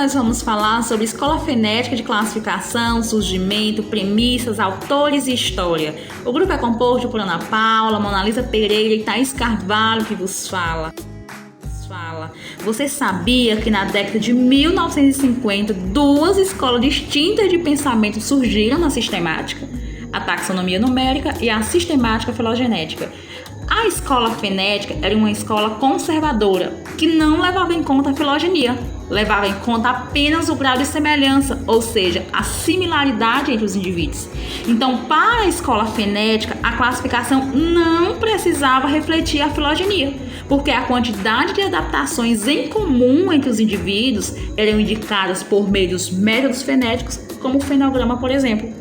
nós vamos falar sobre escola fenética de classificação, surgimento, premissas, autores e história. O grupo é composto por Ana Paula, Monalisa Pereira e Thaís Carvalho, que vos fala. Você sabia que na década de 1950, duas escolas distintas de pensamento surgiram na sistemática? A taxonomia numérica e a sistemática filogenética. A escola fenética era uma escola conservadora, que não levava em conta a filogenia, levava em conta apenas o grau de semelhança, ou seja, a similaridade entre os indivíduos. Então, para a escola fenética, a classificação não precisava refletir a filogenia, porque a quantidade de adaptações em comum entre os indivíduos eram indicadas por meio dos métodos fenéticos, como o fenograma, por exemplo.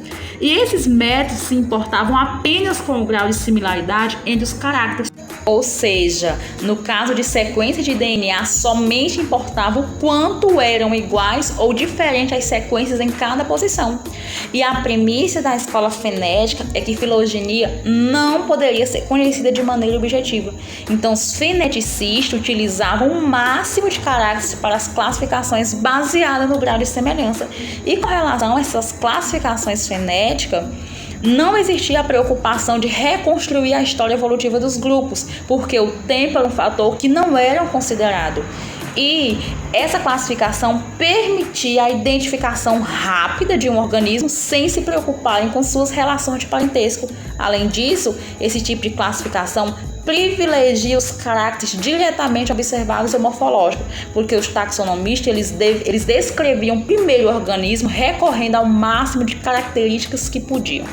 E esses métodos se importavam apenas com o grau de similaridade entre os caracteres. Ou seja, no caso de sequência de DNA, somente importava o quanto eram iguais ou diferentes as sequências em cada posição. E a premissa da escola fenética é que filogenia não poderia ser conhecida de maneira objetiva. Então, os feneticistas utilizavam o máximo de caracteres para as classificações baseadas no grau de semelhança. E com relação a essas classificações fenéticas, não existia a preocupação de reconstruir a história evolutiva dos grupos, porque o tempo era um fator que não era considerado. E essa classificação permitia a identificação rápida de um organismo sem se preocuparem com suas relações de parentesco. Além disso, esse tipo de classificação privilegia os caracteres diretamente observados e morfológicos, porque os taxonomistas eles descreviam primeiro o organismo recorrendo ao máximo de características que podiam.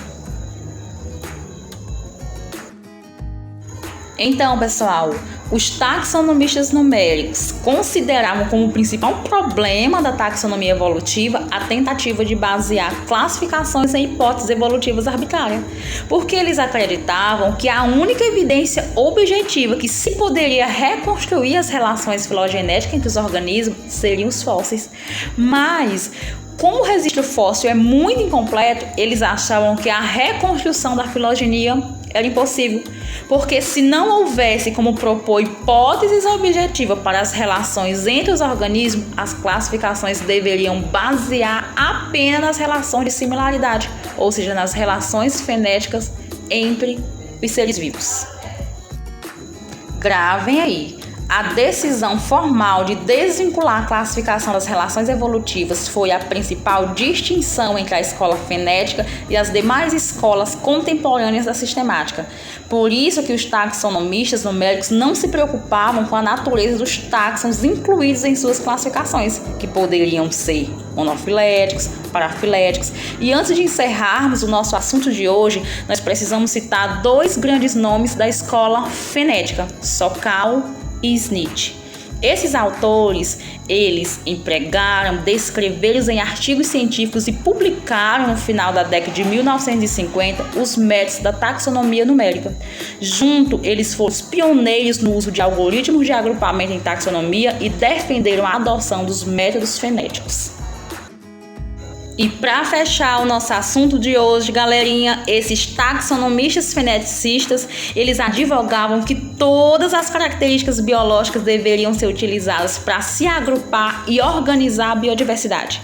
Então, pessoal, os taxonomistas numéricos consideravam como principal problema da taxonomia evolutiva a tentativa de basear classificações em hipóteses evolutivas arbitrárias, porque eles acreditavam que a única evidência objetiva que se poderia reconstruir as relações filogenéticas entre os organismos seriam os fósseis. Mas como o registro fóssil é muito incompleto, eles achavam que a reconstrução da filogenia era impossível, porque se não houvesse como propor hipóteses objetivas para as relações entre os organismos, as classificações deveriam basear apenas nas relações de similaridade, ou seja, nas relações fenéticas entre os seres vivos. Gravem aí. A decisão formal de desvincular a classificação das relações evolutivas foi a principal distinção entre a escola fenética e as demais escolas contemporâneas da sistemática. Por isso que os taxonomistas numéricos não se preocupavam com a natureza dos táxons incluídos em suas classificações, que poderiam ser monofiléticos, parafiléticos. E antes de encerrarmos o nosso assunto de hoje, nós precisamos citar dois grandes nomes da escola fenética, Sokal e Smith. Esses autores, eles empregaram, descreveram em artigos científicos e publicaram no final da década de 1950 os métodos da taxonomia numérica. Junto, eles foram os pioneiros no uso de algoritmos de agrupamento em taxonomia e defenderam a adoção dos métodos fenéticos. E para fechar o nosso assunto de hoje, galerinha, esses taxonomistas feneticistas, eles advogavam que todas as características biológicas deveriam ser utilizadas para se agrupar e organizar a biodiversidade.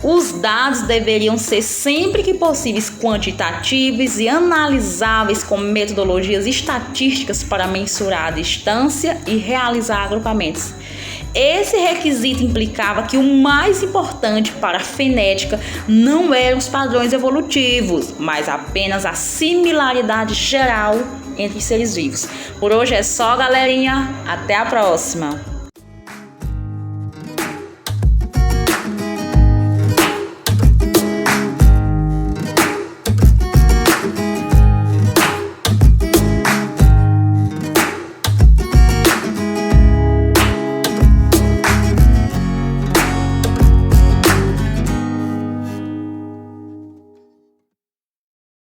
Os dados deveriam ser sempre que possíveis quantitativos e analisáveis com metodologias estatísticas para mensurar a distância e realizar agrupamentos. Esse requisito implicava que o mais importante para a fenética não eram os padrões evolutivos, mas apenas a similaridade geral entre os seres vivos. Por hoje é só, galerinha. Até a próxima!